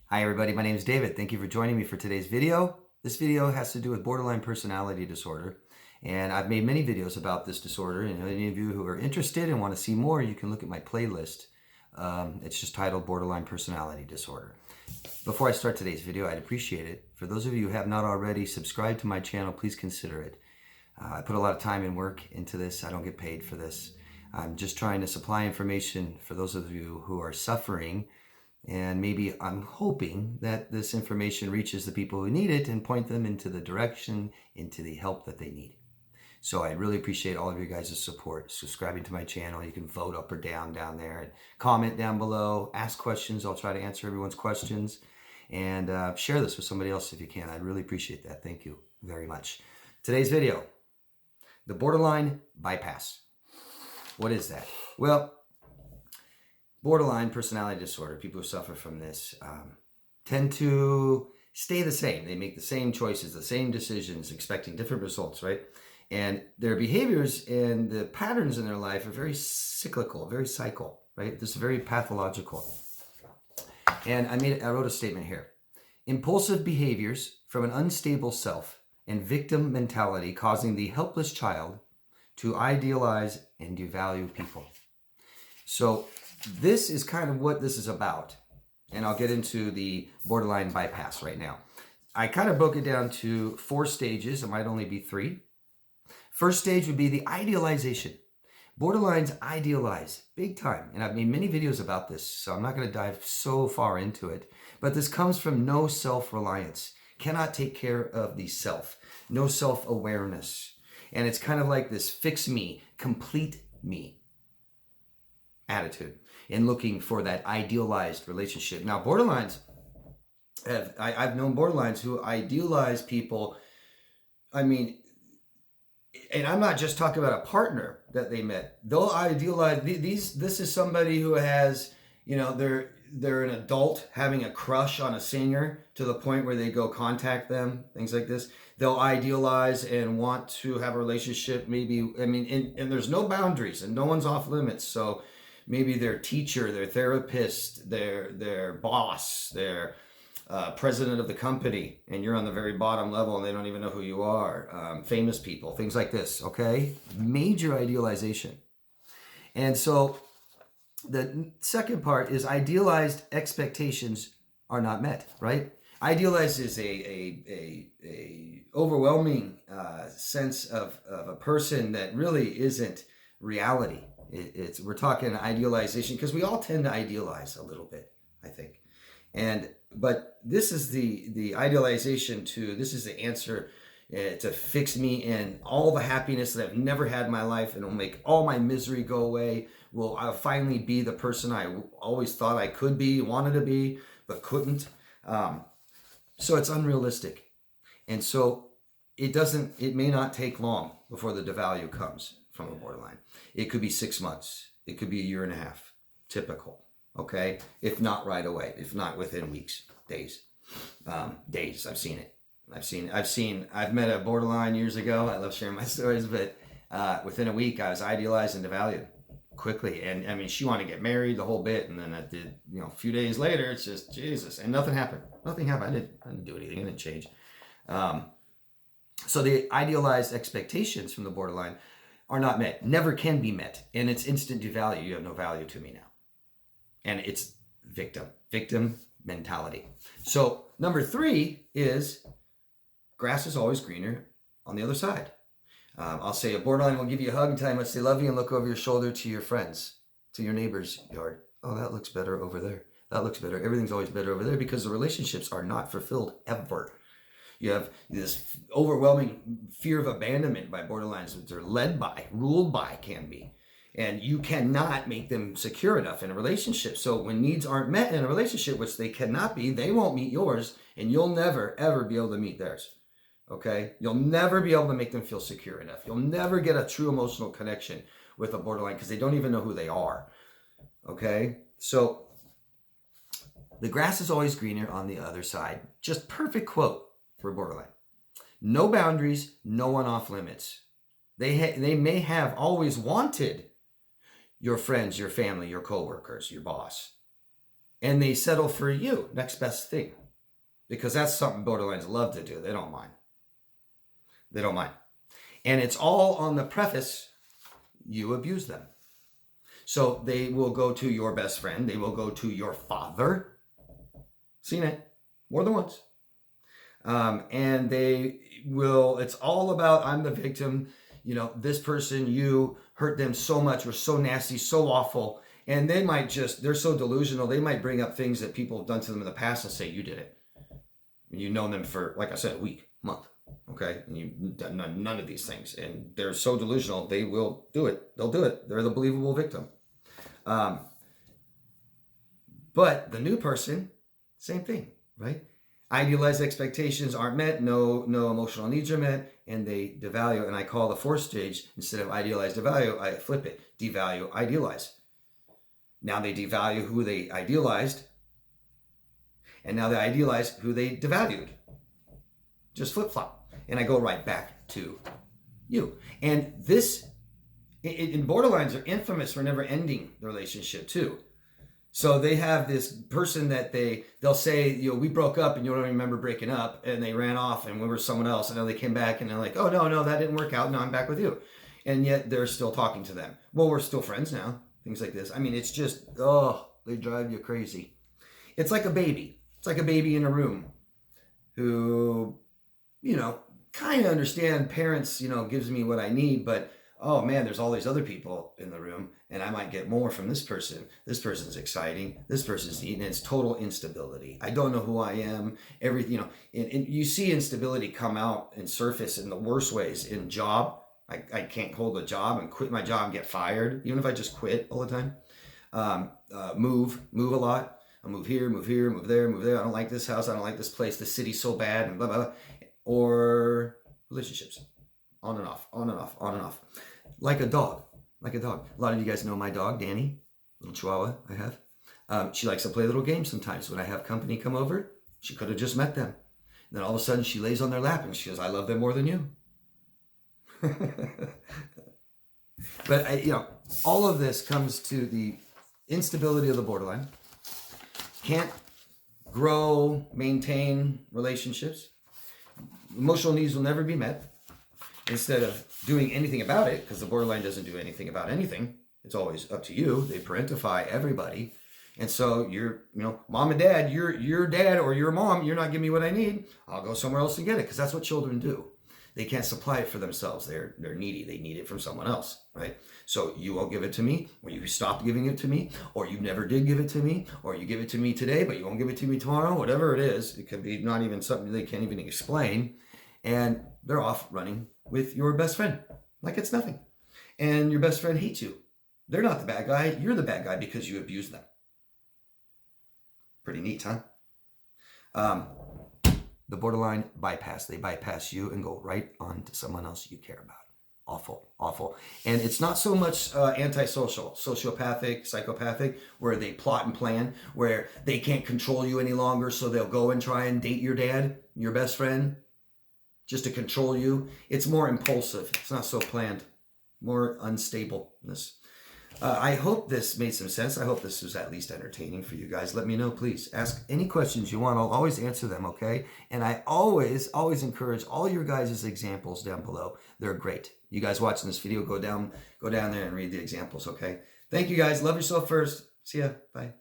Hi everybody, my name is David. Thank you for joining me for today's video. This video has to do with borderline personality disorder, and I've made many videos about this disorder, and any of you who are interested and want to see more, you can look at my playlist. It's just titled Borderline Personality Disorder. Before I start today's video, I'd appreciate it. For those of you who have not already subscribed to my channel, please consider it. I put a lot of time and work into this. I don't get paid for this. I'm just trying to supply information for those of you who are suffering, and maybe I'm hoping that this information reaches the people who need it and point them into the direction, into the help that they need. So I really appreciate all of you guys' support, subscribing to my channel. You can vote up or down there, and comment down below, ask questions. I'll try to answer everyone's questions, and share this with somebody else if you can. I'd really appreciate that. Thank you very much. Today's video, the borderline bypass. What is that? Well, borderline personality disorder, people who suffer from this tend to stay the same. They make the same choices, the same decisions, expecting different results, right? And their behaviors and the patterns in their life are very cyclical, very cycle, right? This is very pathological. And I wrote a statement here. Impulsive behaviors from an unstable self and victim mentality causing the helpless child to idealize and devalue people. So this is kind of what this is about. And I'll get into the borderline bypass right now. I kind of broke it down to 4 stages. It might only be 3. First stage would be the idealization. Borderlines idealize big time. And I've made many videos about this, so I'm not going to dive so far into it. But this comes from no self-reliance. Cannot take care of the self. No self-awareness. And it's kind of like this fix me, complete me attitude, and looking for that idealized relationship. Now, borderlines, I've known borderlines who idealize people. I mean, and I'm not just talking about a partner that they met. They'll idealize this is somebody who has, they're an adult having a crush on a singer to the point where they go contact them, things like this. They'll idealize and want to have a relationship. Maybe, and there's no boundaries and no one's off limits. So maybe their teacher, their therapist, their boss, their president of the company, and you're on the very bottom level and they don't even know who you are. Famous people, things like this, okay? Major idealization. And so the second part is idealized expectations are not met, right? Idealized is a overwhelming sense of a person that really isn't reality. We're talking idealization because we all tend to idealize a little bit, I think. But this is the idealization this is the answer to fix me in all the happiness that I've never had in my life, and it'll make all my misery go away. I'll finally be the person I always thought I could be, wanted to be, but couldn't. So it's unrealistic. And so it may not take long before the devalue comes from a borderline. It could be 6 months. It could be 1.5 years, typical. Okay. If not right away, if not within weeks, days, I've seen it. I've met a borderline years ago. I love sharing my stories, but within a week I was idealized and devalued quickly. And she wanted to get married, the whole bit. And then I did, a few days later, it's just Jesus, and nothing happened. I didn't do anything. I didn't change. So the idealized expectations from the borderline are not met, never can be met. And it's instant devalue. You have no value to me now. And it's victim mentality. So number 3 is grass is always greener on the other side. I'll say a borderline will give you a hug and tell you how much they love you and look over your shoulder to your friends, to your neighbor's yard. Oh, that looks better over there. That looks better. Everything's always better over there because the relationships are not fulfilled ever. You have this overwhelming fear of abandonment by borderlines that they're led by, ruled by, can be. And you cannot make them secure enough in a relationship. So when needs aren't met in a relationship, which they cannot be, they won't meet yours, and you'll never, ever be able to meet theirs. Okay? You'll never be able to make them feel secure enough. You'll never get a true emotional connection with a borderline because they don't even know who they are. Okay? So the grass is always greener on the other side. Just perfect quote for a borderline. No boundaries, no one off limits. They may have always wanted your friends, your family, your coworkers, your boss. and they settle for you, next best thing, because that's something borderlines love to do. They don't mind. They don't mind. And it's all on the preface, you abuse them. So they will go to your best friend. They will go to your father. Seen it more than once. And they will, it's all about, I'm the victim. You know, this person, you hurt them so much, or so nasty, so awful. And they might just, they're so delusional, they might bring up things that people have done to them in the past and say, you did it. You've known them for, like I said, a week, month. Okay, and you've done none of these things, and they're so delusional, they will do it. They'll do it. They're the believable victim. But the new person, same thing, right? Idealized expectations aren't met, no emotional needs are met, and they devalue. And I call the fourth stage, instead of idealize, devalue, I flip it. Devalue, idealize. Now they devalue who they idealized, and now they idealize who they devalued. Just flip-flop. And I go right back to you. And this, and borderlines are infamous for never ending the relationship too. So they have this person that they'll say, you know, we broke up and you don't remember breaking up, and they ran off and we were someone else, and then they came back and they're like, oh no, that didn't work out. No, I'm back with you. And yet they're still talking to them. Well, we're still friends now. Things like this. I mean, it's just, oh, they drive you crazy. It's like a baby. It's like a baby in a room who, you know, kind of understand parents, you know, gives me what I need, but oh man, there's all these other people in the room, and I might get more from this person. This person's exciting. This person's neat, and it's total instability. I don't know who I am. Everything, you know, and you see instability come out and surface in the worst ways. In job, I can't hold a job and quit my job and get fired, even if I just quit all the time. Move a lot. I'll move here, move there. I don't like this house. I don't like this place. The city's so bad, and blah, blah, blah. Or relationships, on and off. Like a dog. A lot of you guys know my dog, Danny, little Chihuahua I have. She likes to play little games sometimes. When I have company come over, she could have just met them. And then all of a sudden she lays on their lap and she goes, I love them more than you. But you know, all of this comes to the instability of the borderline. Can't grow, maintain relationships. Emotional needs will never be met. Instead of doing anything about it, because the borderline doesn't do anything about anything, it's always up to you. They parentify everybody. And so you're, you know, mom and dad, your dad or your mom, you're not giving me what I need. I'll go somewhere else and get it, because that's what children do. They can't supply it for themselves. They're needy. They need it from someone else, right? So you won't give it to me, or you stop giving it to me, or you never did give it to me, or you give it to me today, but you won't give it to me tomorrow, whatever it is. It could be not even something they can't even explain. And they're off running with your best friend like it's nothing. And your best friend hates you. They're not the bad guy. You're the bad guy because you abuse them. Pretty neat, huh? The borderline bypass. They bypass you and go right on to someone else you care about. Awful. And it's not so much antisocial, sociopathic, psychopathic, where they plot and plan, where they can't control you any longer, so they'll go and try and date your dad, your best friend, just to control you. It's more impulsive. It's not so planned. More unstableness. I hope this made some sense. I hope this was at least entertaining for you guys. Let me know, please. Ask any questions you want. I'll always answer them, okay? And I always encourage all your guys' examples down below. They're great. You guys watching this video, go down there and read the examples, okay? Thank you guys. Love yourself first. See ya. Bye.